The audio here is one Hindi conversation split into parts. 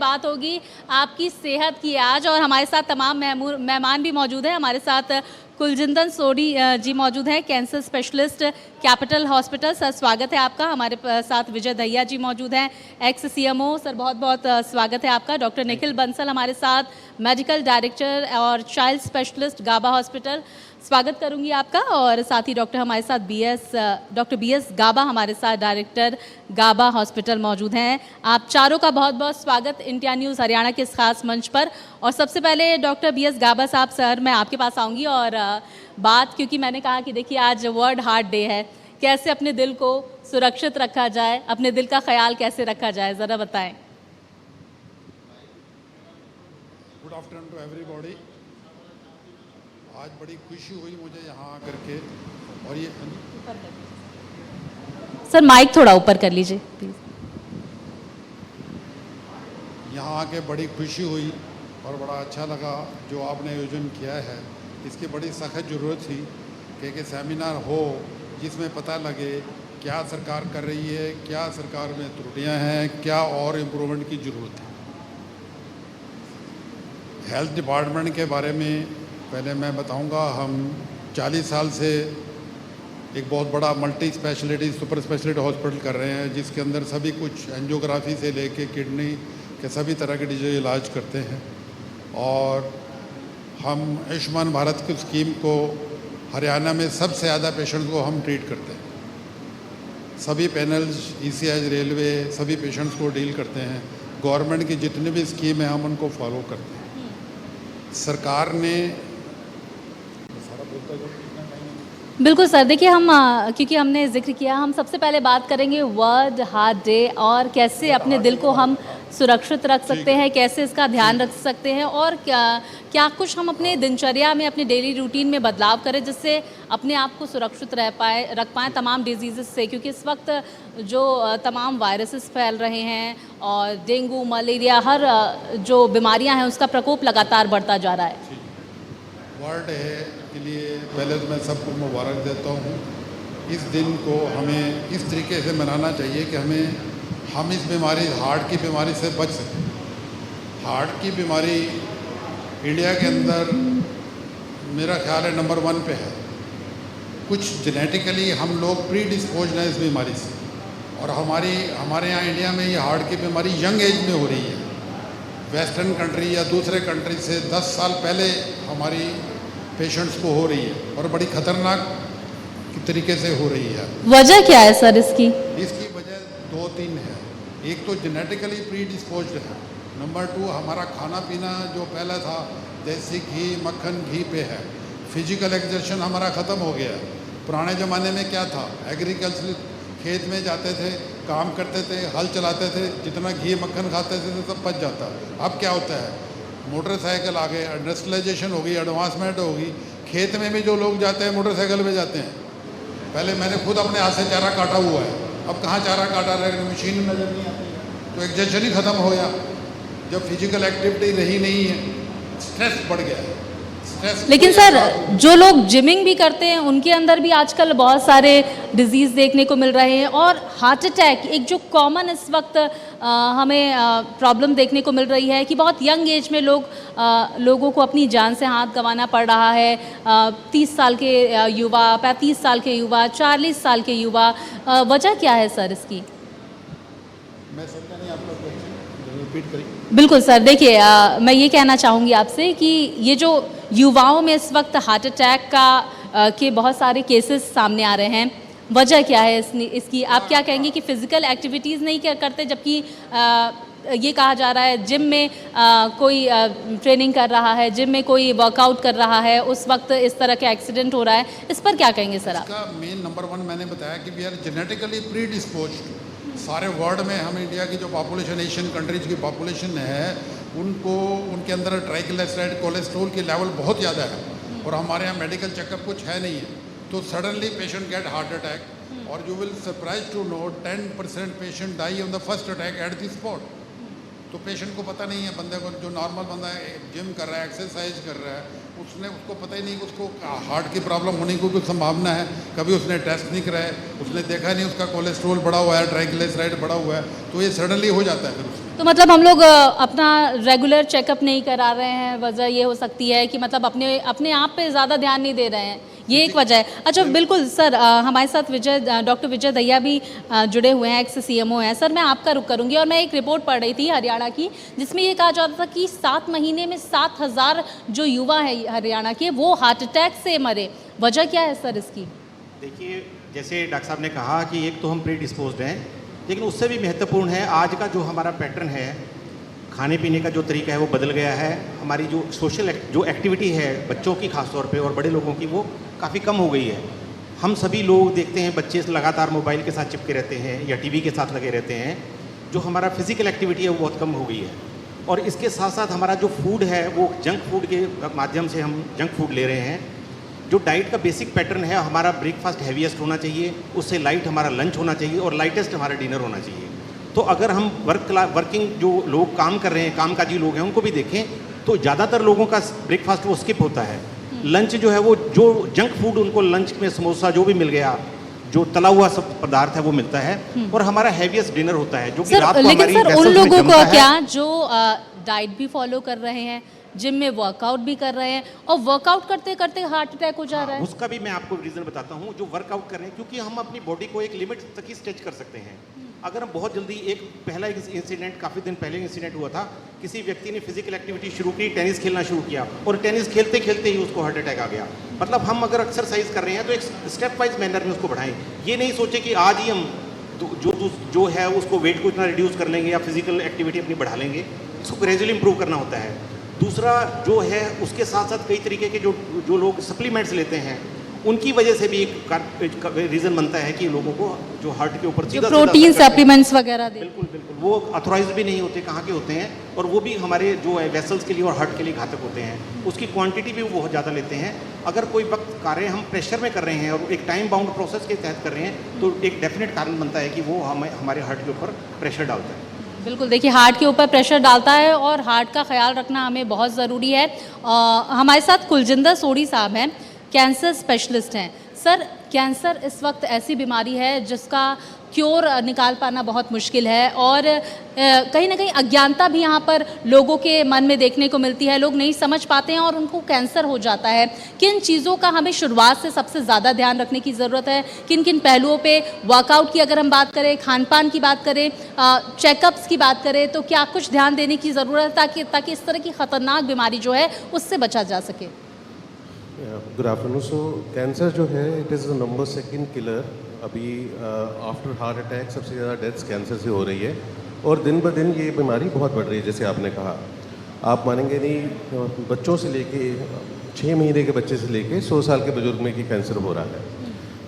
बात होगी आपकी सेहत की आज और हमारे साथ तमाम मेहमान भी मौजूद हैं। हमारे साथ कुलजिंदर सोडी जी मौजूद हैं, cancer specialist, capital hospital. Sir स्वागत है आपका। हमारे साथ विजय दहिया जी मौजूद हैं, एक्स CMO। सर बहुत बहुत स्वागत है आपका। डॉक्टर निखिल बंसल हमारे साथ, मेडिकल डायरेक्टर और चाइल्ड स्पेशलिस्ट, गाबा हॉस्पिटल। स्वागत करूंगी आपका। और साथ ही डॉक्टर हमारे साथ डॉक्टर BS गाबा हमारे साथ, डायरेक्टर गाबा हॉस्पिटल मौजूद हैं। आप चारों का बहुत बहुत स्वागत इंडिया न्यूज़ हरियाणा के इस खास मंच पर। और सबसे पहले डॉक्टर BS गाबा साहब, सर मैं आपके पास आऊँगी और बात, क्योंकि मैंने कहा कि देखिए आज वर्ल्ड हार्ट डे है, कैसे अपने दिल को सुरक्षित रखा जाए, अपने दिल का ख्याल कैसे रखा जाए, ज़रा बताएं। Good afternoon to everybody. आज बड़ी खुशी हुई मुझे यहाँ आकर के, और ये सर माइक थोड़ा ऊपर कर लीजिए प्लीज। यहाँ आके बड़ी खुशी हुई और बड़ा अच्छा लगा जो आपने आयोजन किया है। इसकी बड़ी सख्त ज़रूरत थी कि एक सेमिनार हो जिसमें पता लगे क्या सरकार कर रही है, क्या सरकार में त्रुटियां हैं, क्या और इम्प्रूवमेंट की ज़रूरत है। हेल्थ डिपार्टमेंट के बारे में पहले मैं बताऊंगा। हम 40 साल से एक बहुत बड़ा multi speciality super speciality hospital कर रहे हैं, जिसके अंदर सभी कुछ एंजियोग्राफी से लेके किडनी के सभी तरह के डिजीज इलाज करते हैं। और हम आयुष्मान भारत की स्कीम को हरियाणा में सबसे ज़्यादा पेशेंट्स को हम ट्रीट करते हैं। सभी पैनल्स, ECI, रेलवे सभी पेशेंट्स को डील करते हैं। गवर्नमेंट की जितनी भी स्कीम है हम उनको फॉलो करते हैं। सरकार ने बिल्कुल सर, देखिए हम क्योंकि हमने जिक्र किया, हम सबसे पहले बात करेंगे वर्ल्ड हार्ट डे और कैसे अपने दिल को हम सुरक्षित रख सकते हैं, कैसे इसका ध्यान रख सकते हैं, और क्या कुछ हम अपने दिनचर्या में, अपने डेली रूटीन में बदलाव करें जिससे अपने आप को सुरक्षित रख पाएँ तमाम डिजीज़ से। क्योंकि इस वक्त जो तमाम वायरसेस फैल रहे हैं और डेंगू, मलेरिया, हर जो बीमारियाँ हैं उसका प्रकोप लगातार बढ़ता जा रहा है। वर्ल्ड डे के लिए पहले तो मैं सबको मुबारक देता हूँ। इस दिन को हमें इस तरीके से मनाना चाहिए कि हम इस बीमारी, हार्ट की बीमारी से बच सकें। हार्ट की बीमारी इंडिया के अंदर मेरा ख्याल है नंबर 1 पे है। कुछ जेनेटिकली हम लोग प्री डिस्पोज्ड हैं इस बीमारी से, और हमारे यहाँ इंडिया में ये हार्ट की बीमारी यंग एज में हो रही है। वेस्टर्न कंट्री या दूसरे कंट्री से 10 साल पहले हमारी पेशेंट्स को हो रही है, और बड़ी खतरनाक तरीके से हो रही है। वजह क्या है सर इसकी? इसकी वजह 2-3 है। एक तो जेनेटिकली प्री डिस्पोज्ड है। नंबर 2, हमारा खाना पीना जो पहले था देसी घी, मक्खन, घी पे है। फिजिकल एक्सर्शन हमारा ख़त्म हो गया है। पुराने ज़माने में क्या था, एग्रीकल्चर, खेत में जाते थे, काम करते थे, हल चलाते थे, जितना घी मक्खन खाते थे तो सब पच जाता। अब क्या होता है, मोटरसाइकिल आ गए, इंडस्ट्रियलाइजेशन हो गई, एडवांसमेंट होगी। खेत में भी जो लोग जाते हैं मोटरसाइकिल पे जाते हैं। पहले मैंने खुद अपने हाथ से चारा काटा हुआ है, अब कहाँ चारा काटा रहे, मशीन नज़र नहीं आती है। तो एक्सर्शन ही ख़त्म हो गया। जब फिजिकल एक्टिविटी रही नहीं है, स्ट्रेस बढ़ गया है। लेकिन सर जो लोग जिमिंग भी करते हैं उनके अंदर भी आजकल बहुत सारे डिजीज़ देखने को मिल रहे हैं, और हार्ट अटैक एक जो कॉमन इस वक्त हमें प्रॉब्लम देखने को मिल रही है कि बहुत यंग एज में लोगों को अपनी जान से हाथ गंवाना पड़ रहा है। 30 साल के युवा, 35 साल के युवा, 40 साल के युवा। वजह क्या है सर इसकी? मैं समझा नहीं आपका क्वेश्चन, रिपीट करिए। बिल्कुल सर, देखिए मैं ये कहना चाहूँगी आपसे कि ये जो युवाओं में इस वक्त हार्ट अटैक के बहुत सारे केसेस सामने आ रहे हैं, वजह क्या है इसकी? आप क्या कहेंगे कि फ़िज़िकल एक्टिविटीज़ नहीं करते, जबकि ये कहा जा रहा है जिम में कोई ट्रेनिंग कर रहा है, जिम में कोई वर्कआउट कर रहा है, उस वक्त इस तरह के एक्सीडेंट हो रहा है। इस पर क्या कहेंगे सर आप? इसका मेन नंबर 1 मैंने बताया कि we are genetically predisposed. सारे वर्ल्ड में हम इंडिया की जो पॉपुलेशन, एशियन कंट्रीज की पॉपुलेशन है, उनके अंदर ट्राइग्लिसराइड, कोलेस्ट्रॉल की लेवल बहुत ज़्यादा है, और हमारे यहाँ मेडिकल चेकअप कुछ है नहीं है। तो suddenly patient get heart attack, और you will surprise to know 10% patient die on the first attack at the spot. तो पेशेंट को पता नहीं है, बंदे को, जो नॉर्मल बंदा है, जिम कर रहा है, एक्सरसाइज कर रहा है, उसको पता ही नहीं कि उसको हार्ट की प्रॉब्लम होने की कोई संभावना है। कभी उसने टेस्ट नहीं कराया, उसने देखा नहीं उसका कोलेस्ट्रॉल बढ़ा हुआ है, ट्राइग्लिसराइड बढ़ा हुआ है, तो ये सडनली हो जाता है फिर उसमें। तो मतलब हम लोग अपना रेगुलर चेकअप नहीं करा रहे हैं, वजह ये हो सकती है कि मतलब अपने अपने आप पे ज़्यादा ध्यान नहीं दे रहे हैं, ये एक वजह है। अच्छा बिल्कुल सर, हमारे साथ डॉक्टर विजय दहिया भी जुड़े हुए हैं, एक्स CMO हैं। सर मैं आपका रुख करूंगी, और मैं एक रिपोर्ट पढ़ रही थी हरियाणा की, जिसमें ये कहा जाता था कि 7 महीने में 7,000 जो युवा है हरियाणा के, वो हार्ट अटैक से मरे। वजह क्या है सर इसकी? देखिए, जैसे डॉक्टर साहब ने कहा कि एक तो हम प्री डिस्पोज्ड हैं, लेकिन उससे भी महत्वपूर्ण है आज का जो हमारा पैटर्न है, खाने पीने का जो तरीका है वो बदल गया है। हमारी जो सोशल जो एक्टिविटी है बच्चों की खास तौर पे और बड़े लोगों की, वो काफ़ी कम हो गई है। हम सभी लोग देखते हैं बच्चे लगातार मोबाइल के साथ चिपके रहते हैं या टीवी के साथ लगे रहते हैं। जो हमारा फिजिकल एक्टिविटी है वो बहुत कम हो गई है, और इसके साथ साथ हमारा जो फूड है वो जंक फूड के माध्यम से हम जंक फूड ले रहे हैं। जो डाइट का बेसिक पैटर्न है, हमारा ब्रेकफास्ट हैवीएस्ट होना चाहिए, उससे लाइट हमारा लंच होना चाहिए और लाइटेस्ट हमारा डिनर होना चाहिए। तो अगर हम वर्किंग जो लोग काम कर रहे हैं, कामकाजी लोग हैं, उनको भी देखें तो ज़्यादातर लोगों का ब्रेकफास्ट वो स्किप होता है। लंच जो है वो जो जंक फूड, उनको लंच में समोसा जो भी मिल गया, जो तला हुआ सब पदार्थ है वो मिलता है, और हमारा हैवीएस्ट डिनर होता है जो कि रात को हमारी लेकिन सर उन vessels में लोगों जमता को है। क्या जो डाइट भी फॉलो कर रहे हैं, जिम में वर्कआउट भी कर रहे हैं, और वर्कआउट करते करते हार्ट अटैक हो जा रहा है? उसका भी मैं आपको रीज़न बताता हूँ। जो वर्कआउट कर रहे हैं, क्योंकि हम अपनी बॉडी को एक लिमिट तक ही स्ट्रेच कर सकते हैं। अगर हम बहुत जल्दी, पहला इंसिडेंट काफ़ी दिन पहले इंसिडेंट हुआ था, किसी व्यक्ति ने फिजिकल एक्टिविटी शुरू की, टेनिस खेलना शुरू किया, और टेनिस खेलते खेलते ही उसको हार्ट अटैक आ गया। मतलब हम अगर एक्सरसाइज कर रहे हैं तो एक स्टेप वाइज मैनर में उसको बढ़ाएं। ये नहीं सोचे कि आज ही हम जो है उसको वेट को इतना रिड्यूस कर लेंगे या फिजिकल एक्टिविटी अपनी बढ़ा लेंगे। इसको ग्रेजुअली इंप्रूव करना होता है। दूसरा जो है, उसके साथ साथ कई तरीके के जो लोग सप्लीमेंट्स लेते हैं, उनकी वजह से भी एक रीज़न बनता है कि लोगों को जो हार्ट के ऊपर सीधा प्रोटीन सप्लीमेंट्स वगैरह दे। बिल्कुल बिल्कुल, वो ऑथोराइज भी नहीं होते, कहाँ के होते हैं, और वो भी हमारे जो है वेसल्स के लिए और हार्ट के लिए घातक होते हैं। उसकी क्वांटिटी भी वो बहुत ज़्यादा लेते हैं। अगर कोई वक्त कार्य हम प्रेशर में कर रहे हैं और एक टाइम बाउंड प्रोसेस के तहत कर रहे हैं, तो एक डेफिनेट कारण बनता है कि वो हमारे हार्ट के ऊपर प्रेशर डालता है। बिल्कुल, देखिए हार्ट के ऊपर प्रेशर डालता है, और हार्ट का ख्याल रखना हमें बहुत ज़रूरी है। हमारे साथ कुलजिंदर सोढ़ी साहब हैं, कैंसर स्पेशलिस्ट हैं। सर, कैंसर इस वक्त ऐसी बीमारी है जिसका क्योर निकाल पाना बहुत मुश्किल है, और कहीं ना कहीं अज्ञानता भी यहाँ पर लोगों के मन में देखने को मिलती है। लोग नहीं समझ पाते हैं और उनको कैंसर हो जाता है। किन चीज़ों का हमें शुरुआत से सबसे ज़्यादा ध्यान रखने की ज़रूरत है? किन किन पहलुओं पे? वर्कआउट की अगर हम बात करें, खान पान की बात करें, चेकअप्स की बात करें, तो क्या कुछ ध्यान देने की ज़रूरत है ताकि इस तरह की ख़तरनाक बीमारी जो है उससे बचा जा सके? Good afternoon. सो कैंसर जो है, it is the number 2 killer. अभी आफ्टर हार्ट अटैक सबसे ज़्यादा डेथ्स कैंसर से हो रही है, और दिन ब दिन ये बीमारी बहुत बढ़ रही है। जैसे आपने कहा, आप मानेंगे नहीं, बच्चों से लेके 6 महीने के बच्चे से लेके 100 साल के बुजुर्ग में कि कैंसर हो रहा है।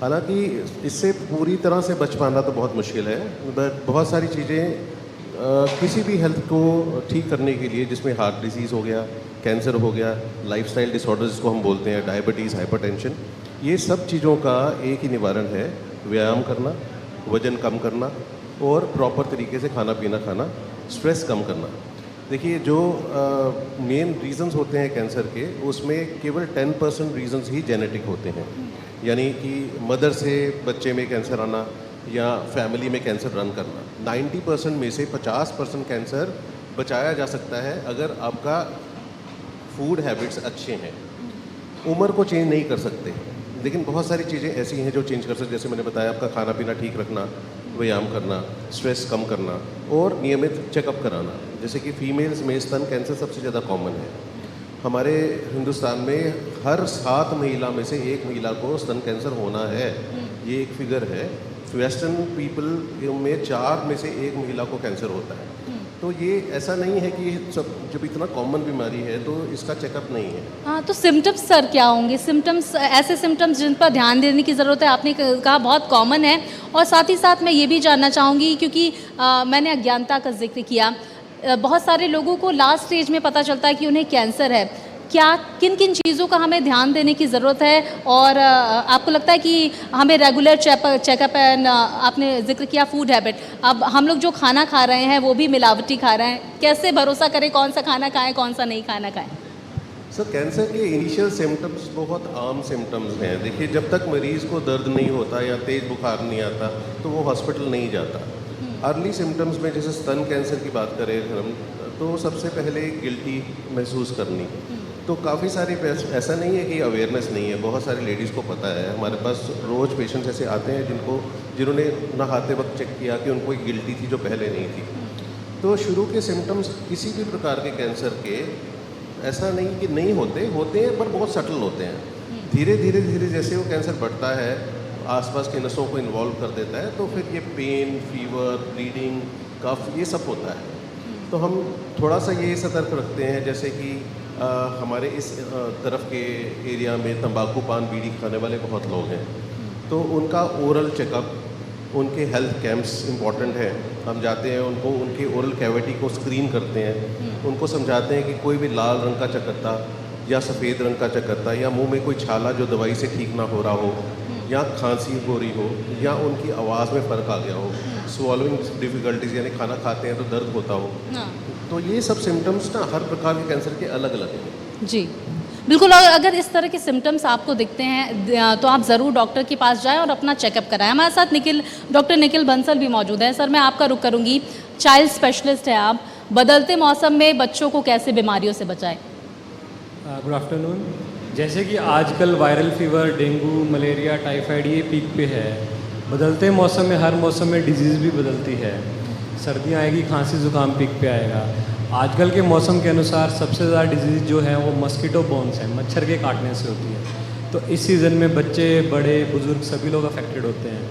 हालांकि इससे पूरी तरह से बच पाना तो बहुत मुश्किल है, बट बहुत सारी चीज़ें किसी भी हेल्थ को ठीक करने के लिए, जिसमें हार्ट डिसीज़ हो गया, कैंसर हो गया, लाइफस्टाइल डिसऑर्डर्स जिसको हम बोलते हैं, डायबिटीज़, हाइपरटेंशन, ये सब चीज़ों का एक ही निवारण है: व्यायाम करना, वज़न कम करना, और प्रॉपर तरीके से खाना पीना खाना, स्ट्रेस कम करना। देखिए, जो मेन रीजंस होते हैं कैंसर के, उसमें केवल 10% रीजंस ही जेनेटिक होते हैं। यानी कि मदर से बच्चे में कैंसर आना या फैमिली में कैंसर रन करना। 90% में से 50% कैंसर बचाया जा सकता है अगर आपका फूड हैबिट्स अच्छे हैं। उम्र को चेंज नहीं कर सकते, लेकिन बहुत सारी चीज़ें ऐसी हैं जो चेंज कर सकते। जैसे मैंने बताया, आपका खाना पीना ठीक रखना, व्यायाम करना, स्ट्रेस कम करना, और नियमित चेकअप कराना। जैसे कि फीमेल्स में स्तन कैंसर सबसे ज़्यादा कॉमन है। हमारे हिंदुस्तान में हर 7 महिला में से 1 महिला को स्तन कैंसर होना है, ये एक फिगर है। वेस्टर्न पीपल में 4 में से 1 महिला को कैंसर होता है। तो ये ऐसा नहीं है कि सब, जब इतना कॉमन बीमारी है तो इसका चेकअप नहीं है। हाँ, तो सिम्टम्स सर क्या होंगे? सिम्टम्स, ऐसे सिम्टम्स जिन पर ध्यान देने की ज़रूरत है, आपने कहा बहुत कॉमन है। और साथ ही साथ मैं ये भी जानना चाहूँगी, क्योंकि मैंने अज्ञानता का जिक्र किया, बहुत सारे लोगों को लास्ट स्टेज में पता चलता है कि उन्हें कैंसर है। क्या किन किन चीज़ों का हमें ध्यान देने की ज़रूरत है? और आपको लगता है कि हमें रेगुलर चेकअप एंड आपने जिक्र किया फूड हैबिट, अब हम लोग जो खाना खा रहे हैं वो भी मिलावटी खा रहे हैं, कैसे भरोसा करें कौन सा खाना खाएं, कौन सा नहीं खाना खाएं? सर, कैंसर के इनिशियल सिम्टम्स बहुत आम सिम्टम्स हैं। देखिए, जब तक मरीज़ को दर्द नहीं होता या तेज़ बुखार नहीं आता तो वो हॉस्पिटल नहीं जाता। अर्ली सिम्टम्स में जैसे स्तन कैंसर की बात करें अगर हम, तो सबसे पहले गिल्टी महसूस करनी। तो काफ़ी सारी ऐसा नहीं है कि अवेयरनेस नहीं है, बहुत सारी लेडीज़ को पता है। हमारे पास रोज़ पेशेंट्स ऐसे आते हैं जिन्होंने नहाते वक्त चेक किया कि उनको एक गिल्टी थी जो पहले नहीं थी। तो शुरू के सिम्टम्स किसी भी प्रकार के कैंसर के ऐसा नहीं कि नहीं होते हैं, पर बहुत सटल होते हैं। धीरे धीरे जैसे वो कैंसर बढ़ता है, आसपास की नसों को इन्वॉल्व कर देता है, तो फिर ये पेन, फीवर, ब्लीडिंग, कफ, ये सब होता है। तो हम थोड़ा सा ये सतर्क रखते हैं, जैसे कि हमारे इस तरफ के एरिया में तंबाकू पान बीड़ी खाने वाले बहुत लोग हैं, तो उनका ओरल चेकअप, उनके हेल्थ कैंप्स इम्पॉर्टेंट है। हम जाते हैं, उनके ओरल कैविटी को स्क्रीन करते हैं, उनको समझाते हैं कि कोई भी लाल रंग का चकत्ता या सफ़ेद रंग का चकत्ता या मुंह में कोई छाला जो दवाई से ठीक ना हो रहा हो, या खांसी हो रही हो, या उनकी आवाज़ में फ़र्क आ गया हो, स्वॉलोइंग डिफ़िकल्टीज यानी खाना खाते हैं तो दर्द होता हो, तो ये सब सिम्टम्स ना हर प्रकार के कैंसर के अलग अलग हैं। जी बिल्कुल। और अगर इस तरह के सिम्टम्स आपको दिखते हैं तो आप ज़रूर डॉक्टर के पास जाएं और अपना चेकअप कराएं। हमारे साथ डॉक्टर निखिल बंसल भी मौजूद हैं। सर, मैं आपका रुख करूंगी, चाइल्ड स्पेशलिस्ट हैं आप, बदलते मौसम में बच्चों को कैसे बीमारियों से बचाएं? Good afternoon. जैसे कि आजकल viral fever, dengue, malaria, typhoid ये पीक पे है। बदलते मौसम में हर मौसम में डिजीज़ भी बदलती है। सर्दियाँ आएगी, खांसी ज़ुकाम पीक पे आएगा। आजकल के मौसम के अनुसार सबसे ज़्यादा डिजीज़ जो है वो मस्कीटो बोन्स है, मच्छर के काटने से होती है। तो इस सीज़न में बच्चे, बड़े, बुज़ुर्ग सभी लोग अफेक्टेड होते हैं।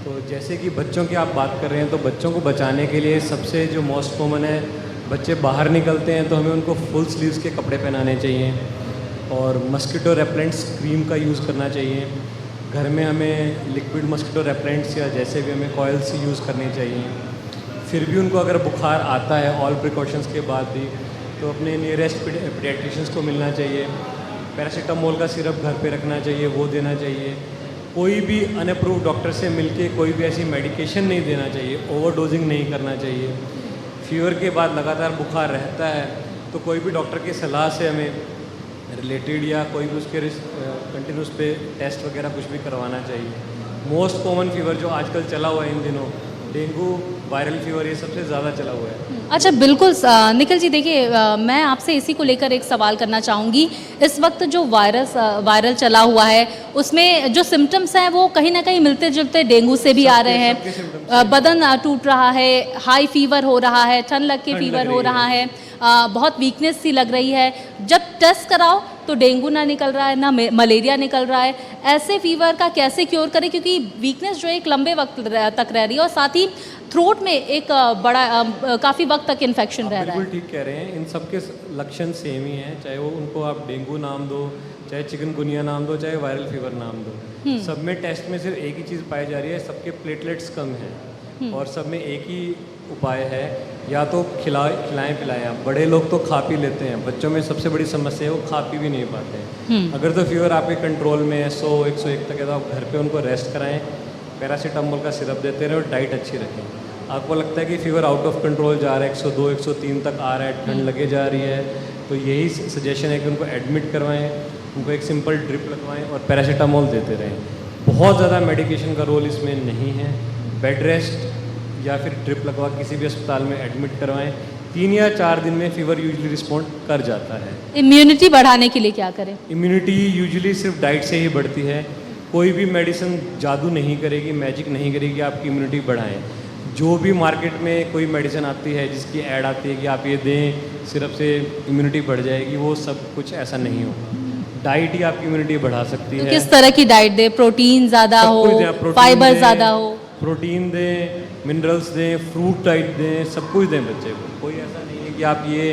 तो जैसे कि बच्चों की आप बात कर रहे हैं, तो बच्चों को बचाने के लिए सबसे जो मोस्ट कॉमन है, बच्चे बाहर निकलते हैं तो हमें उनको फुल स्लीव्स के कपड़े पहनाने चाहिए और मस्कीटो रेपेलेंट्स क्रीम का यूज़ करना चाहिए। घर में हमें लिक्विड मस्कीटो रेपेलेंट्स या जैसे भी हमें कॉइल्स यूज़ करनी चाहिए। फिर भी उनको अगर बुखार आता है ऑल प्रिकॉशंस के बाद भी, तो अपने नियरेस्ट पीडियाट्रिशियंस को मिलना चाहिए। पैरासीटामोल का सिरप घर पे रखना चाहिए, वो देना चाहिए। कोई भी अनअप्रूव्ड डॉक्टर से मिलके कोई भी ऐसी मेडिकेशन नहीं देना चाहिए, ओवरडोजिंग नहीं करना चाहिए। फीवर के बाद लगातार बुखार रहता है तो कोई भी डॉक्टर की सलाह से हमें रिलेटेड या कोई भी उसके कंटिन्यूस पे टेस्ट वगैरह कुछ भी करवाना चाहिए। मोस्ट कॉमन फीवर जो आजकल चला हुआ है इन दिनों, डेंगू, वायरल फीवर, ये सबसे ज़्यादा चला हुआ है। अच्छा, बिल्कुल निखिल जी, देखिए मैं आपसे इसी को लेकर एक सवाल करना चाहूँगी। इस वक्त जो वायरल चला हुआ है उसमें जो सिम्टम्स हैं वो कहीं ना कहीं मिलते जुलते डेंगू से भी आ रहे हैं। बदन टूट रहा है, हाई फीवर हो रहा है, ठंड लग के फीवर हो रहा है, बहुत वीकनेस सी लग रही है। जब टेस्ट कराओ तो डेंगू ना निकल रहा है, ना मलेरिया निकल रहा है। ऐसे फीवर का कैसे क्योर करें, क्योंकि वीकनेस जो है एक लंबे वक्त तक रह रही है और साथ ही थ्रोट में एक बड़ा काफ़ी वक्त तक इन्फेक्शन रह रहा है। बिल्कुल ठीक कह रहे हैं। इन सबके लक्षण सेम ही हैं, चाहे वो उनको आप डेंगू नाम दो, चाहे चिकनगुनिया नाम दो, चाहे वायरल फीवर नाम दो। सब में टेस्ट में सिर्फ एक ही चीज़ पाई जा रही है, सबके प्लेटलेट्स कम हैं और सब में एक ही उपाय है, या तो खिलाएं पिलाएं। आप बड़े लोग तो खा पी लेते हैं, बच्चों में सबसे बड़ी समस्या है वो खा पी भी नहीं पाते हैं। अगर तो फीवर आपके कंट्रोल में है 100-101 तक है तो आप घर पे उनको रेस्ट कराएं, पैरासीटामोल का सिरप देते रहें और डाइट अच्छी रखें। आपको लगता है कि फीवर आउट ऑफ कंट्रोल जा रहा है, 102-103 तक आ रहा है, ठंड लगे जा रही है, तो यही सजेशन है कि उनको एडमिट करवाएं, उनको एक सिंपल ड्रिप लगवाएं और पैरासीटामोल देते रहें। बहुत ज़्यादा मेडिकेशन का रोल इसमें नहीं है। बेड रेस्ट या फिर ड्रिप लगवा किसी भी अस्पताल में एडमिट करवाएं। 3 या 4 दिन में फीवर यूजुअली रिस्पॉन्ड कर जाता है। इम्यूनिटी बढ़ाने के लिए क्या करें? इम्यूनिटी यूजुअली सिर्फ डाइट से ही बढ़ती है। कोई भी मेडिसिन जादू नहीं करेगी, मैजिक नहीं करेगी आपकी इम्यूनिटी बढ़ाएं। जो भी मार्केट में कोई मेडिसिन आती है जिसकी ऐड आती है कि आप ये दें सिरप से इम्यूनिटी बढ़ जाएगी, वो सब कुछ ऐसा नहीं होगा। डाइट ही आपकी इम्यूनिटी बढ़ा सकती है। किस तरह की डाइट दे? प्रोटीन ज़्यादा हो, फाइबर ज़्यादा हो? प्रोटीन दें, मिनरल्स दें, फ्रूट डाइट दें, सब कुछ दें बच्चे को। कोई ऐसा नहीं है कि आप ये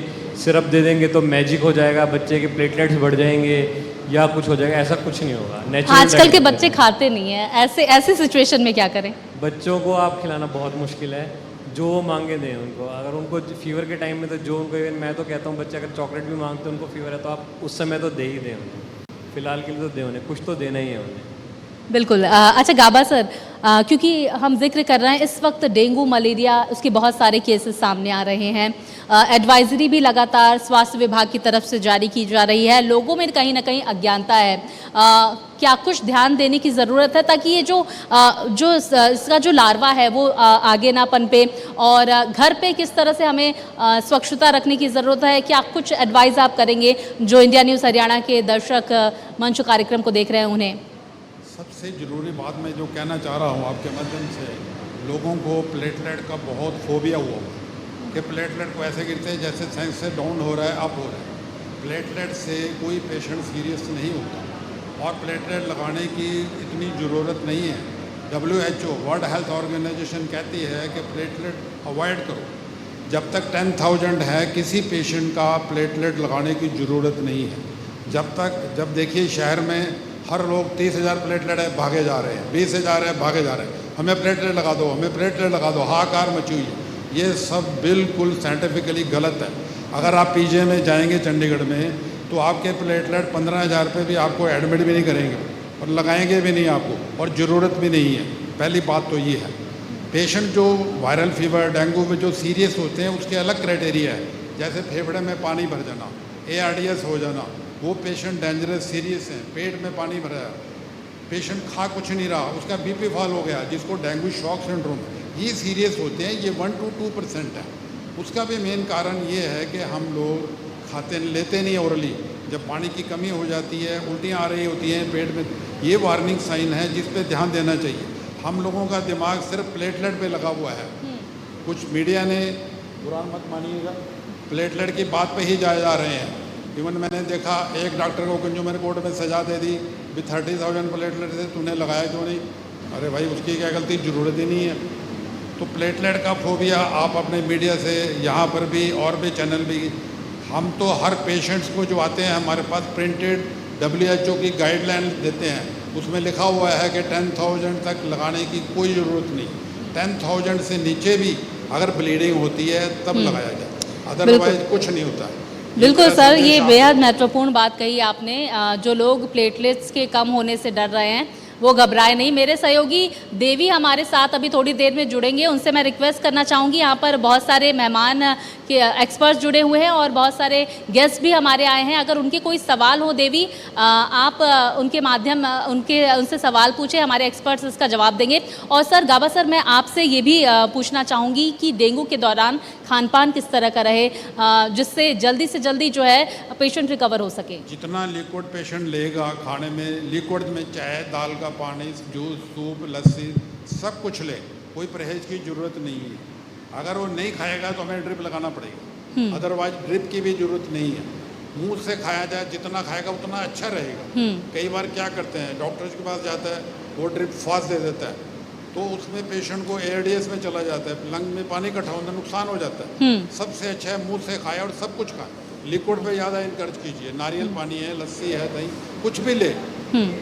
सिरप दे देंगे तो मैजिक हो जाएगा, बच्चे के प्लेटलेट्स बढ़ जाएंगे या कुछ हो जाएगा, ऐसा कुछ नहीं होगा। नेचुरल आजकल के बच्चे खाते नहीं है, ऐसे सिचुएशन में क्या करें? बच्चों को आप खिलाना बहुत मुश्किल है, जो वो मांगे दें उनको। अगर उनको फीवर के टाइम में तो जो उनको, मैं तो कहता हूँ बच्चे अगर चॉकलेट भी मांगते हैं, उनको फीवर है तो आप उस समय तो दे ही दें उन्हें, फिलहाल के लिए तो दें उन्हें, कुछ तो देना ही है उन्हें। बिल्कुल। अच्छा गाबा सर, क्योंकि हम जिक्र कर रहे हैं इस वक्त डेंगू मलेरिया उसके बहुत सारे केसेस सामने आ रहे हैं, एडवाइजरी भी लगातार स्वास्थ्य विभाग की तरफ से जारी की जा रही है, लोगों में कहीं ना कहीं अज्ञानता है, क्या कुछ ध्यान देने की ज़रूरत है ताकि ये इसका जो लार्वा है वो आगे ना पनपे, और घर पे किस तरह से हमें स्वच्छता रखने की ज़रूरत है, क्या कुछ एडवाइस आप करेंगे जो इंडिया न्यूज़ हरियाणा के दर्शक मंच कार्यक्रम को देख रहे हैं उन्हें? सबसे ज़रूरी बात मैं जो कहना चाह रहा हूँ आपके माध्यम से, लोगों को प्लेटलेट का बहुत फोबिया हुआ कि प्लेटलेट को ऐसे गिरते हैं जैसे साइंस से डाउन हो रहा है, अप हो रहा है। प्लेटलेट से कोई पेशेंट सीरियस नहीं होता और प्लेटलेट लगाने की इतनी ज़रूरत नहीं है। WHO वर्ल्ड हेल्थ ऑर्गेनाइजेशन कहती है कि प्लेटलेट अवॉइड करो। जब तक 10,000 है किसी पेशेंट का प्लेटलेट लगाने की ज़रूरत नहीं है। जब देखिए शहर में हर लोग 30,000 प्लेटलेट है भागे जा रहे हैं, 20,000 है भागे जा रहे हैं, हमें प्लेटलेट लगा दो, हमें प्लेटलेट लगा दो, हाहाकार मची हुई है। ये सब बिल्कुल साइंटिफिकली गलत है। अगर आप पीजे में जाएंगे चंडीगढ़ में तो आपके प्लेटलेट 15,000 रुपये भी आपको एडमिट भी नहीं करेंगे और लगाएंगे भी नहीं आपको, और ज़रूरत भी नहीं है। पहली बात तो ये है। पेशेंट जो वायरल फीवर डेंगू में जो सीरियस होते हैं उसके अलग क्राइटेरिया है, जैसे फेफड़े में पानी भर जाना, ARDS हो जाना, वो पेशेंट डेंजरस सीरियस हैं। पेट में पानी भरा है, पेशेंट खा कुछ नहीं रहा, उसका BP फॉल हो गया, जिसको डेंगू शॉक सिंड्रोम, ये सीरियस होते हैं। ये 1 to 2% है। उसका भी मेन कारण ये है कि हम लोग लेते नहीं ओरली। जब पानी की कमी हो जाती है, उल्टियाँ आ रही होती हैं पेट में, ये वार्निंग साइन है जिस पे ध्यान देना चाहिए। हम लोगों का दिमाग सिर्फ प्लेटलेट पे लगा हुआ है। कुछ मीडिया ने, बुरा मत मानिएगा, प्लेटलेट की बात पे ही जा रहे हैं। इवन मैंने देखा एक डॉक्टर को कंज्यूमर कोर्ट में सजा दे दी, भी 30,000 प्लेटलेट से तूने लगाया क्यों नहीं? अरे भाई उसकी क्या गलती, ज़रूरत ही नहीं है। तो प्लेटलेट का फोबिया आप अपने मीडिया से, यहाँ पर भी और भी चैनल भी, हम तो हर पेशेंट्स को जो आते हैं हमारे पास प्रिंटेड WHO की गाइडलाइन देते हैं, उसमें लिखा हुआ है कि 10,000 तक लगाने की कोई ज़रूरत नहीं। 10,000 से नीचे भी अगर ब्लीडिंग होती है तब लगाया जाए, अदरवाइज कुछ नहीं होता है। बिल्कुल सर, ये बेहद महत्वपूर्ण बात कही आपने। जो लोग प्लेटलेट्स के कम होने से डर रहे हैं वो घबराए नहीं। मेरे सहयोगी देवी हमारे साथ अभी थोड़ी देर में जुड़ेंगे, उनसे मैं रिक्वेस्ट करना चाहूँगी। यहाँ पर बहुत सारे मेहमान के एक्सपर्ट्स जुड़े हुए हैं और बहुत सारे गेस्ट भी हमारे आए हैं। अगर उनके कोई सवाल हो देवी, आप उनके माध्यम उनसे सवाल पूछें, हमारे एक्सपर्ट्स इसका जवाब देंगे। और सर गाबा सर, मैं आपसे ये भी पूछना चाहूँगी कि डेंगू के दौरान खान पान किस तरह का रहे जिससे जल्दी से जल्दी जो है पेशेंट रिकवर हो सके? जितना लिक्विड पेशेंट लेगा खाने में, लिक्विड में चाय, दाल का पानी, जूस, सूप, लस्सी सब कुछ ले, कोई परहेज की ज़रूरत नहीं है। अगर वो नहीं खाएगा तो हमें ड्रिप लगाना पड़ेगा, अदरवाइज ड्रिप की भी ज़रूरत नहीं है। मुंह से खाया जाए, जितना खाएगा उतना अच्छा रहेगा। कई बार क्या करते हैं, डॉक्टर्स के पास जाता है, वो ड्रिप फास्ट दे देता है, तो उसमें पेशेंट को ARDS में चला जाता है, लंग में पानी इकट्ठा होता है, नुकसान हो जाता है। सबसे अच्छा है मुंह से खाए और सब कुछ खाए। लिक्विड पे ज़्यादा इनकरेज कीजिए, नारियल पानी है, लस्सी है, दही, कुछ भी ले,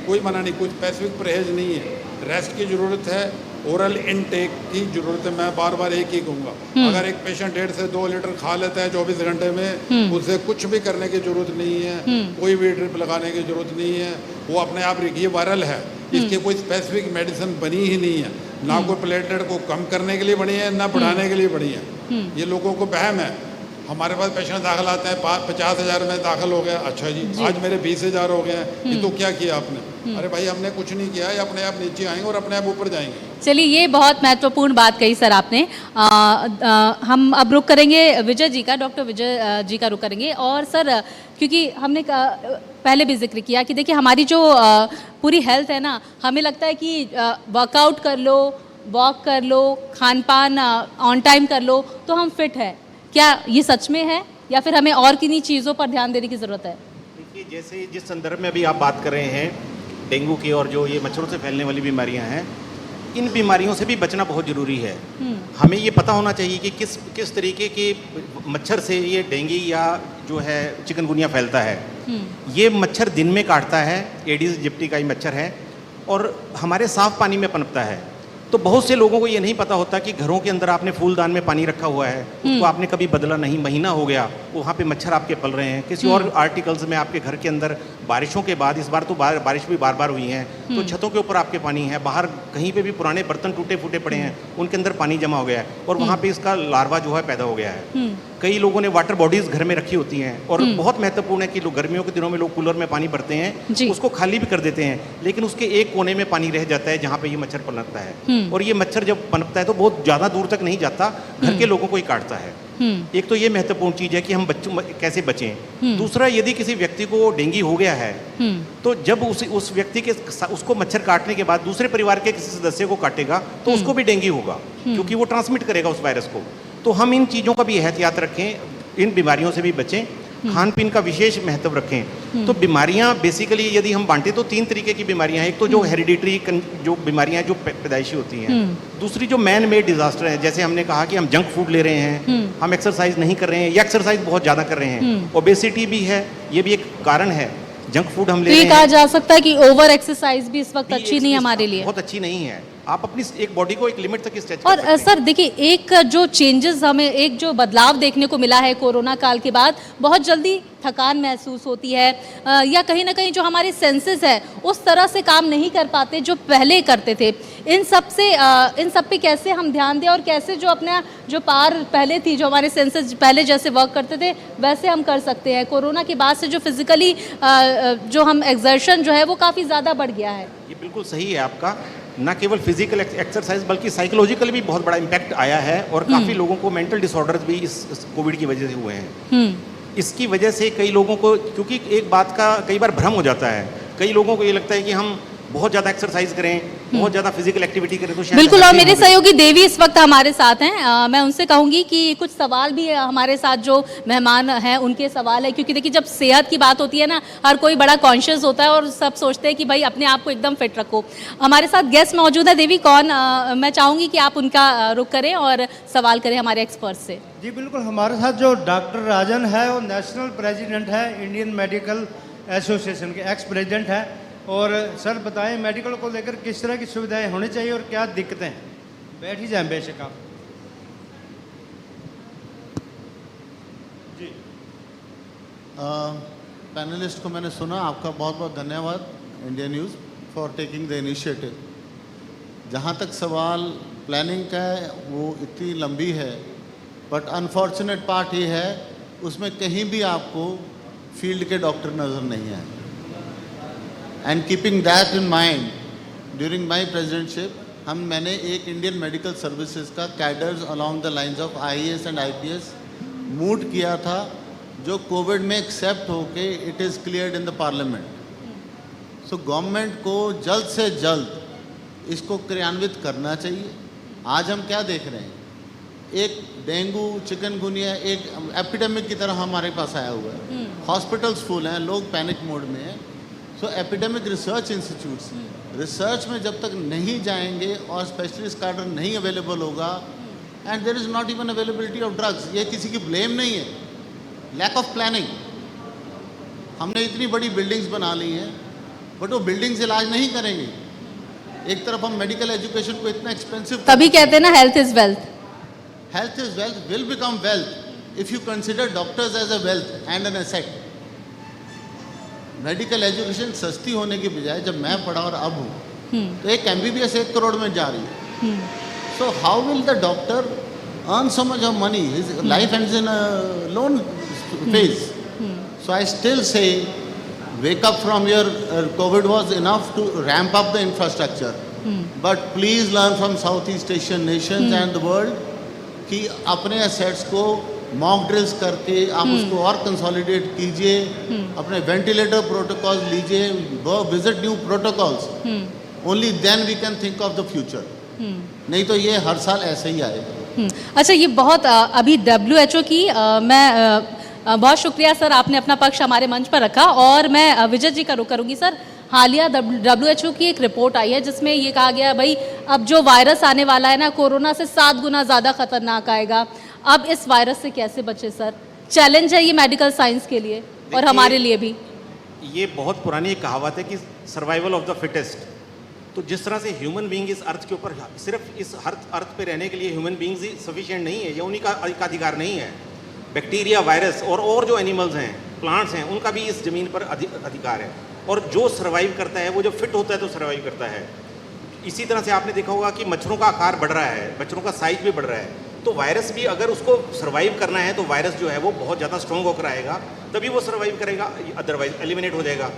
कोई मना नहीं, कुछ स्पेसिफिक परहेज नहीं है। रेस्ट की ज़रूरत है, ओरल इनटेक की ज़रूरत है। मैं बार बार एक ही कहूँगा, अगर एक पेशेंट 1.5 से 2 लीटर खा लेता है 24 घंटे में, उसे कुछ भी करने की ज़रूरत नहीं है, कोई भी ड्रिप लगाने की ज़रूरत नहीं है। वो अपने आप, ये वायरल है, इसकी कोई स्पेसिफिक मेडिसिन बनी ही नहीं है, ना कोई प्लेटलेट को कम करने के लिए बनी है, ना बढ़ाने के लिए बनी है। ये लोगों को वहम है। हमारे पास पेशेंट दाखिल आते हैं 50,000 में दाखिल हो गया, अच्छा जी आज मेरे 20,000 हो गए हैं, ये तो क्या किया आपने? अरे भाई हमने कुछ नहीं किया, ये अपने आप नीचे आएंगे और अपने आप ऊपर जाएंगे। चलिए, ये बहुत महत्वपूर्ण बात कही सर आपने। हम अब रुक करेंगे विजय जी का, डॉक्टर विजय जी का रुक करेंगे। और सर, क्योंकि हमने पहले भी जिक्र किया कि देखिए हमारी जो पूरी हेल्थ है ना, हमें लगता है कि वर्कआउट कर लो, वॉक कर लो, खान पान ऑन टाइम कर लो तो हम फिट है। क्या ये सच में है या फिर हमें और किन्हीं चीज़ों पर ध्यान देने की ज़रूरत है? देखिए, जैसे जिस संदर्भ में अभी आप बात कर रहे हैं डेंगू की और जो ये मच्छरों से फैलने वाली बीमारियां हैं, इन बीमारियों से भी बचना बहुत ज़रूरी है। हमें ये पता होना चाहिए कि किस तरीके के मच्छर से ये डेंगू या जो है चिकनगुनिया फैलता है। ये मच्छर दिन में काटता है, एडिस जिप्टी का ही मच्छर है, और हमारे साफ पानी में पनपता है। तो बहुत से लोगों को ये नहीं पता होता कि घरों के अंदर आपने फूलदान में पानी रखा हुआ है, उसको आपने कभी बदला नहीं, महीना हो गया, वहाँ पे मच्छर आपके पल रहे हैं। किसी और आर्टिकल्स में आपके घर के अंदर बारिशों के बाद, इस बार तो बारिश भी बार बार हुई है, तो छतों के ऊपर आपके पानी है, बाहर कहीं पे भी पुराने बर्तन टूटे फूटे पड़े हैं उनके अंदर पानी जमा हो गया है और वहाँ पे इसका लार्वा जो है पैदा हो गया है। कई लोगों ने वाटर बॉडीज घर में रखी होती हैं और बहुत महत्वपूर्ण है कि लोग गर्मियों के दिनों में लोग कूलर में पानी भरते हैं, उसको खाली भी कर देते हैं, लेकिन उसके एक कोने में पानी रह जाता है जहाँ पे ये मच्छर पनपता है और ये मच्छर जब पनपता है तो बहुत ज़्यादा दूर तक नहीं जाता, घर के लोगों को ही काटता है। एक तो ये महत्वपूर्ण चीज है कि हम बच्चों कैसे बचें। दूसरा, यदि किसी व्यक्ति को डेंगू हो गया है तो जब उस व्यक्ति के उसको मच्छर काटने के बाद दूसरे परिवार के किसी सदस्य को काटेगा तो उसको भी डेंगू होगा, क्योंकि वो ट्रांसमिट करेगा उस वायरस को। तो हम इन चीज़ों का भी एहतियात रखें, इन बीमारियों से भी बचें, खान पीन का विशेष महत्व रखें। तो बीमारियां बेसिकली यदि हम बांटें तो 3 तरीके की बीमारियां हैं। एक तो जो हेरिडिटरी जो बीमारियां जो पैदाइशी होती हैं, दूसरी जो मैन मेड डिजास्टर है, जैसे हमने कहा कि हम जंक फूड ले रहे हैं, हम एक्सरसाइज नहीं कर रहे हैं या एक्सरसाइज बहुत ज़्यादा कर रहे हैं, ओबेसिटी भी है, ये भी एक कारण है। जंक फूड हम ले रहे हैं, तो ये कहा जा सकता है कि ओवर एक्सरसाइज भी इस वक्त अच्छी नहीं है हमारे लिए, बहुत अच्छी नहीं है। आप अपनी एक बॉडी को एक लिमिट तक स्ट्रेच और सर देखिए, एक जो चेंजेस हमें, एक जो बदलाव देखने को मिला है कोरोना काल के बाद, बहुत जल्दी थकान महसूस होती है या कहीं ना कहीं जो हमारे सेंसेस है उस तरह से काम नहीं कर पाते जो पहले करते थे। इन सब पे कैसे हम ध्यान दें और कैसे जो अपना जो पार पहले थी, जो हमारे सेंसेस पहले जैसे वर्क करते थे वैसे हम कर सकते हैं। कोरोना के बाद से जो फिजिकली जो हम एक्सर्शन जो है वो काफ़ी ज़्यादा बढ़ गया है। ये बिल्कुल सही है आपका, ना केवल फिजिकल एक्सरसाइज बल्कि साइकोलॉजिकल भी बहुत बड़ा इम्पैक्ट आया है और काफ़ी लोगों को मेंटल डिसऑर्डर्स भी इस कोविड की वजह से हुए हैं। इसकी वजह से कई लोगों को, क्योंकि एक बात का कई बार भ्रम हो जाता है, कई लोगों को ये लगता है कि हम बहुत ज़्यादा एक्सरसाइज करें, बहुत ज़्यादा फिजिकल एक्टिविटी करें तो शायद बिल्कुल। और मेरे सहयोगी देवी इस वक्त हमारे साथ हैं, मैं उनसे कहूंगी कि कुछ सवाल भी हमारे साथ जो मेहमान हैं उनके सवाल है, क्योंकि देखिए जब सेहत की बात होती है ना, हर कोई बड़ा कॉन्शियस होता है और सब सोचते हैं कि भाई अपने आप को एकदम फिट रखो। हमारे साथ गेस्ट मौजूद है, देवी कौन, मैं चाहूँगी कि आप उनका रुख करें और सवाल करें हमारे एक्सपर्ट से। जी बिल्कुल, हमारे साथ जो डॉक्टर राजन है वो नेशनल प्रेसिडेंट है इंडियन मेडिकल एसोसिएशन के, एक्स प्रेसिडेंट है। और सर बताएं मेडिकल को लेकर किस तरह की सुविधाएं होनी चाहिए और क्या दिक्कतें हैं। बैठ ही जाएं बेशक आप। जी पैनलिस्ट को मैंने सुना, आपका बहुत बहुत धन्यवाद India news for taking the initiative. जहाँ तक सवाल प्लानिंग का है वो इतनी लंबी है, बट अनफॉर्चुनेट पार्ट ये है उसमें कहीं भी आपको फील्ड के डॉक्टर नज़र नहीं आए। And keeping that in mind, during my presidentship मैंने एक इंडियन मेडिकल सर्विसेज का cadres along the lines of IAS and IPS move किया था, जो कोविड में एक्सेप्ट होके it is cleared in the parliament. So government को जल्द से जल्द इसको क्रियान्वित करना चाहिए। आज हम क्या देख रहे हैं, एक डेंगू चिकनगुनिया एक एपिडेमिक की तरह हमारे पास आया हुआ है, हॉस्पिटल्स फुल हैं, लोग पैनिक मोड में हैं। सो एपिडेमिक रिसर्च इंस्टीट्यूट्स रिसर्च में जब तक नहीं जाएंगे और स्पेशलिस्ट कार्डर नहीं अवेलेबल होगा, and there is not even availability of drugs, ये किसी की ब्लेम नहीं है, लैक ऑफ प्लानिंग। हमने इतनी बड़ी बिल्डिंग्स बना ली हैं बट वो बिल्डिंग्स इलाज नहीं करेंगे। एक तरफ हम मेडिकल एजुकेशन को इतना एक्सपेंसिव, तभी कहते हैं ना health is wealth. Health is wealth will become wealth if you consider doctors as a wealth and an asset. Medical education सस्ती होने की बजाय जब मैं पढ़ा और अब हूँ तो एक MBBS 1 करोड़ में जा रही है। So how will the doctor earn so much of money? His life ends in a loan phase. So I still say, wake up from your COVID was enough to ramp up the infrastructure. But please learn from Southeast Asian nations and the world कि अपने assets को मॉक ड्रिल्स करके आप उसको और कंसोलिडेट कीजिए, अपने वेंटिलेटर प्रोटोकॉल्स लीजिए, visit new protocols, only then we can think of the future. नहीं तो ये हर साल ऐसे ही आएगा। अच्छा, ये बहुत अभी WHO की मैं बहुत शुक्रिया सर, आपने अपना पक्ष हमारे मंच पर रखा। और मैं विजय जी का रुख करूँगी। सर, हालिया WHO की एक रिपोर्ट आई है जिसमें ये कहा गया भाई अब जो वायरस आने वाला है ना, कोरोना से 7 गुना ज़्यादा खतरनाक आएगा। अब इस वायरस से कैसे बचे सर? चैलेंज है ये मेडिकल साइंस के लिए और हमारे लिए भी। ये बहुत पुरानी एक कहावत है कि सर्वाइवल ऑफ द फिटेस्ट। तो जिस तरह से ह्यूमन बीइंग इस अर्थ के ऊपर, सिर्फ इस अर्थ पे रहने के लिए ह्यूमन बीइंग्स ही सफिशिएंट नहीं है, या उन्हीं का अधिकार नहीं है। बैक्टीरिया, वायरस और जो एनिमल्स हैं, प्लांट्स हैं, उनका भी इस ज़मीन पर अधिकार है। और जो सर्वाइव करता है वो जब फिट होता है तो सर्वाइव करता है। इसी तरह से आपने देखा होगा कि मच्छरों का आकार बढ़ रहा है, मच्छरों का साइज भी बढ़ रहा है, तो वायरस भी अगर उसको सर्वाइव करना है तो वायरस जो है वो बहुत ज़्यादा स्ट्रॉन्ग होकर आएगा, तभी वो सर्वाइव करेगा, अदरवाइज एलिमिनेट हो जाएगा।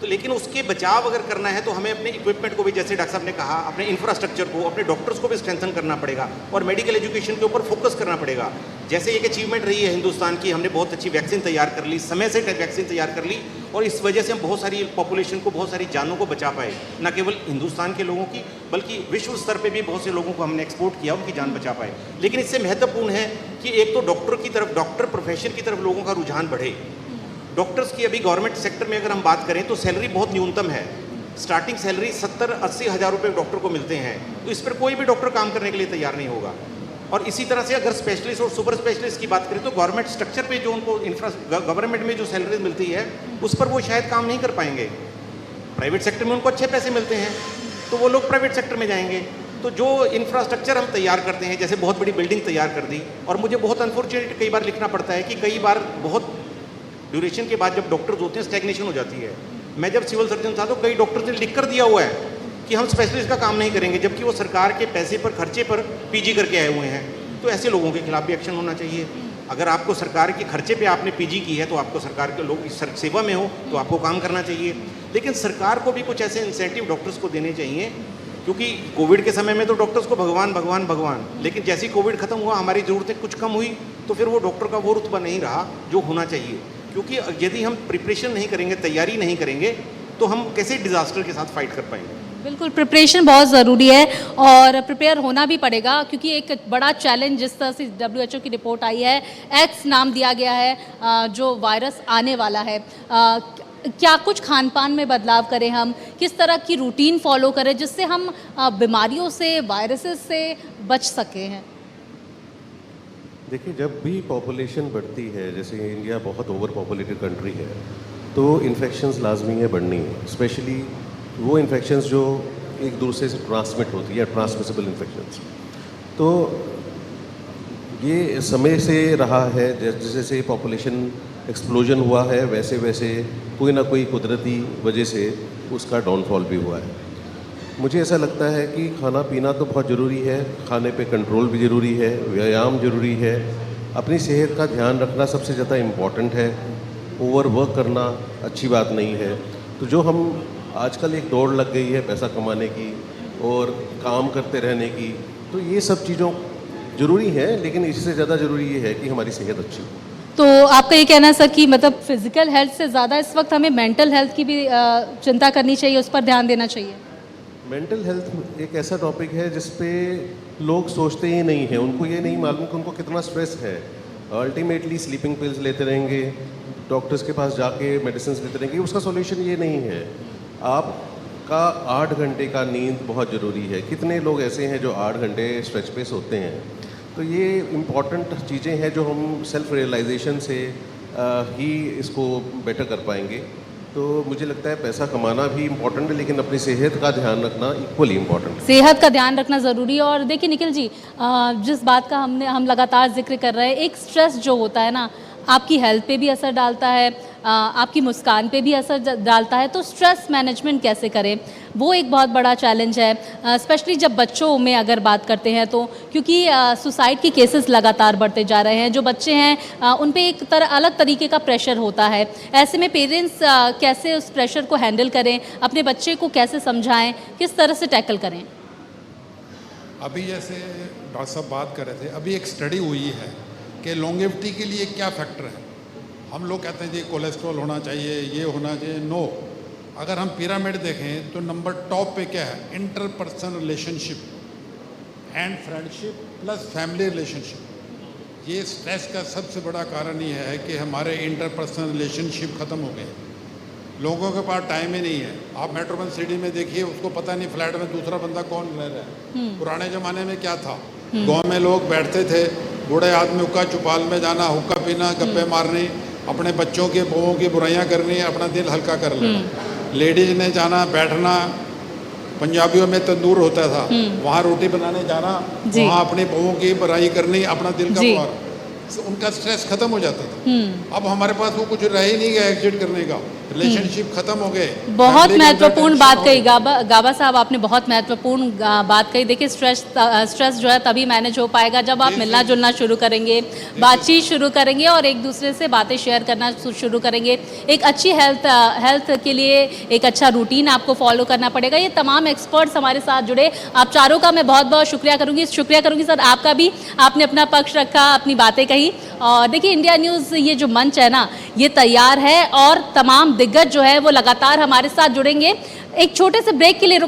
तो लेकिन उसके बचाव अगर करना है तो हमें अपने इक्विपमेंट को भी, जैसे डॉक्टर साहब ने कहा, अपने इंफ्रास्ट्रक्चर को, अपने डॉक्टर्स को भी स्ट्रेंथन करना पड़ेगा और मेडिकल एजुकेशन के ऊपर फोकस करना पड़ेगा। जैसे एक अचीवमेंट रही है हिंदुस्तान की, हमने बहुत अच्छी वैक्सीन तैयार कर ली, समय से वैक्सीन तैयार कर ली, और इस वजह से हम बहुत सारी पॉपुलेशन को, बहुत सारी जानों को बचा पाए, न केवल हिंदुस्तान के लोगों की बल्कि विश्व स्तर पे भी बहुत से लोगों को हमने एक्सपोर्ट किया, उनकी जान बचा पाए। लेकिन इससे महत्वपूर्ण है कि एक तो डॉक्टर की तरफ, डॉक्टर प्रोफेशन की तरफ लोगों का रुझान बढ़े। डॉक्टर्स की अभी गवर्नमेंट सेक्टर में अगर हम बात करें तो सैलरी बहुत न्यूनतम है, स्टार्टिंग सैलरी 70-80 हज़ार रुपये डॉक्टर को मिलते हैं, तो इस पर कोई भी डॉक्टर काम करने के लिए तैयार नहीं होगा। और इसी तरह से अगर स्पेशलिस्ट और सुपर स्पेशलिस्ट की बात करें तो गवर्नमेंट स्ट्रक्चर पे जो उनको गवर्नमेंट में जो सैलरी मिलती है उस पर वो शायद काम नहीं कर पाएंगे। प्राइवेट सेक्टर में उनको अच्छे पैसे मिलते हैं तो वो लोग प्राइवेट सेक्टर में जाएंगे। तो जो इंफ्रास्ट्रक्चर हम तैयार करते हैं, जैसे बहुत बड़ी बिल्डिंग तैयार कर दी, और मुझे बहुत अनफॉर्चुनेट कई बार लिखना पड़ता है कि कई बार बहुत ड्यूरेशन के बाद जब डॉक्टर्स होते हैं स्टैग्नेशन हो जाती है। मैं जब सिविल सर्जन था तो कई डॉक्टर्स ने लिख कर दिया हुआ है कि हम स्पेशलिस्ट का काम नहीं करेंगे, जबकि वो सरकार के पैसे पर, खर्चे पर पीजी करके आए हुए हैं। तो ऐसे लोगों के खिलाफ भी एक्शन होना चाहिए। अगर आपको सरकार के खर्चे पे आपने पीजी की है तो आपको सरकार के लोग इस सेवा में हो तो आपको काम करना चाहिए। लेकिन सरकार को भी कुछ ऐसे इंसेंटिव डॉक्टर्स को देने चाहिए, क्योंकि कोविड के समय में तो डॉक्टर्स को भगवान भगवान भगवान, लेकिन जैसे ही कोविड खत्म हुआ, हमारी ज़रूरतें कुछ कम हुई, तो फिर वो डॉक्टर का वो रुतबा नहीं रहा जो होना चाहिए। क्योंकि यदि हम प्रिपरेशन नहीं करेंगे, तैयारी नहीं करेंगे, तो हम कैसे डिज़ास्टर के साथ फाइट कर पाएंगे। बिल्कुल, प्रिपरेशन बहुत ज़रूरी है और प्रिपेयर होना भी पड़ेगा, क्योंकि एक बड़ा चैलेंज जिस तरह से WHO की रिपोर्ट आई है, एक्स नाम दिया गया है जो वायरस आने वाला है। क्या कुछ खान पान में बदलाव करें हम, किस तरह की रूटीन फॉलो करें जिससे हम बीमारियों से, वायरसेस से बच सकें हैं? देखिए, जब भी पॉपुलेशन बढ़ती है, जैसे इंडिया बहुत ओवर पॉपुलेटेड कंट्री है, तो इन्फेक्शंस लाजमी है बढ़नी है, स्पेशली वो इन्फेक्शंस जो एक दूसरे से ट्रांसमिट होती है, ट्रांसमिसिबल इन्फेक्शंस। तो ये समय से रहा है, जैसे जैसे पॉपुलेशन एक्सप्लोजन हुआ है, वैसे वैसे कोई ना कोई कुदरती वजह से उसका डाउनफॉल भी हुआ है। मुझे ऐसा लगता है कि खाना पीना तो बहुत ज़रूरी है, खाने पे कंट्रोल भी ज़रूरी है, व्यायाम ज़रूरी है, अपनी सेहत का ध्यान रखना सबसे ज़्यादा इम्पॉर्टेंट है। ओवर वर्क करना अच्छी बात नहीं है। तो जो हम आजकल एक दौड़ लग गई है पैसा कमाने की और काम करते रहने की, तो ये सब चीज़ों ज़रूरी है, लेकिन इससे ज़्यादा ज़रूरी ये है कि हमारी सेहत अच्छी हो। तो आपका ये कहना है सर कि मतलब फिजिकल हेल्थ से ज़्यादा इस वक्त हमें मेंटल हेल्थ की भी चिंता करनी चाहिए, उस पर ध्यान देना चाहिए? मेंटल हेल्थ एक ऐसा टॉपिक है जिस पे लोग सोचते ही नहीं हैं, उनको ये नहीं मालूम कि उनको कितना स्ट्रेस है। अल्टीमेटली स्लीपिंग पिल्स लेते रहेंगे, डॉक्टर्स के पास जाके मेडिसिन लेते रहेंगे, उसका सॉल्यूशन ये नहीं है। आपका 8 घंटे का नींद बहुत ज़रूरी है। कितने लोग ऐसे हैं जो 8 घंटे स्ट्रेच पे सोते हैं? तो ये इम्पॉर्टेंट चीज़ें हैं जो हम सेल्फ रियलाइजेशन से ही इसको बेटर कर पाएंगे। तो मुझे लगता है पैसा कमाना भी इम्पॉर्टेंट है, लेकिन अपनी सेहत का ध्यान रखना इक्वली इम्पॉर्टेंट है। सेहत का ध्यान रखना ज़रूरी है। और देखिए निखिल जी, जिस बात का हम लगातार जिक्र कर रहे हैं, एक स्ट्रेस जो होता है ना, आपकी हेल्थ पे भी असर डालता है, आपकी मुस्कान पे भी असर डालता है। तो स्ट्रेस मैनेजमेंट कैसे करें, वो एक बहुत बड़ा चैलेंज है, स्पेशली जब बच्चों में अगर बात करते हैं तो, क्योंकि सुसाइड के केसेस लगातार बढ़ते जा रहे हैं। जो बच्चे हैं उन पे एक अलग तरीके का प्रेशर होता है। ऐसे में पेरेंट्स कैसे उस प्रेशर को हैंडल करें, अपने बच्चे को कैसे समझाएं, किस तरह से टैकल करें? अभी जैसे डॉक्टर साहब बात कर रहे थे, अभी एक स्टडी हुई है कि लॉन्गेविटी के लिए क्या फैक्टर है। हम लोग कहते हैं जी कोलेस्ट्रॉल होना चाहिए, ये होना चाहिए। नो, अगर हम पिरामिड देखें तो नंबर टॉप पे क्या है? Interpersonal relationship and friendship plus family relationship. ये स्ट्रेस का सबसे बड़ा कारण ये है कि हमारे इंटरपर्सनल रिलेशनशिप ख़त्म हो गए। लोगों के पास टाइम ही नहीं है। आप मेट्रोपॉलिटन सिटी में देखिए, उसको पता नहीं फ्लैट में दूसरा बंदा कौन रह रहा है। पुराने ज़माने में क्या था, गांव में लोग बैठते थे, बूढ़े आदमी हुक्का चुपाल में जाना, हुक्का पीना, गप्पे मारनी, अपने बच्चों के बहुओं की बुराइयां करनी, अपना दिल हल्का कर लेना। लेडीज ने जाना बैठना, पंजाबियों में तंदूर होता था, वहाँ रोटी बनाने जाना, वहाँ अपनी बहुओं की बुराई करनी, अपना दिल का उनका स्ट्रेस खत्म हो जाता था। अब हमारे पास वो कुछ रह ही नहीं गया एग्जिट करने का। रिलेशनशिप खत्म हो गए। बहुत Family के अंदर महत्वपूर्ण tension बात हो कही गई। गाबा साहब, आपने बहुत महत्वपूर्ण बात कही। देखिए स्ट्रेस जो है तभी मैनेज हो पाएगा जब आप जी, मिलना जी। जुलना शुरू करेंगे, बातचीत शुरू करेंगे और एक दूसरे से बातें शेयर करना शुरू करेंगे। एक अच्छी हेल्थ के लिए एक अच्छा रूटीन आपको फॉलो करना पड़ेगा। ये तमाम एक्सपर्ट्स हमारे साथ जुड़े, आप चारों का मैं बहुत बहुत शुक्रिया करूँगी सर, आपका भी, आपने अपना पक्ष रखा, अपनी बातें कही। और देखिए इंडिया न्यूज़ ये जो मंच है ना, ये तैयार है और तमाम दिग्गज जो है वो लगातार हमारे साथ जुड़ेंगे। एक छोटे से ब्रेक के लिए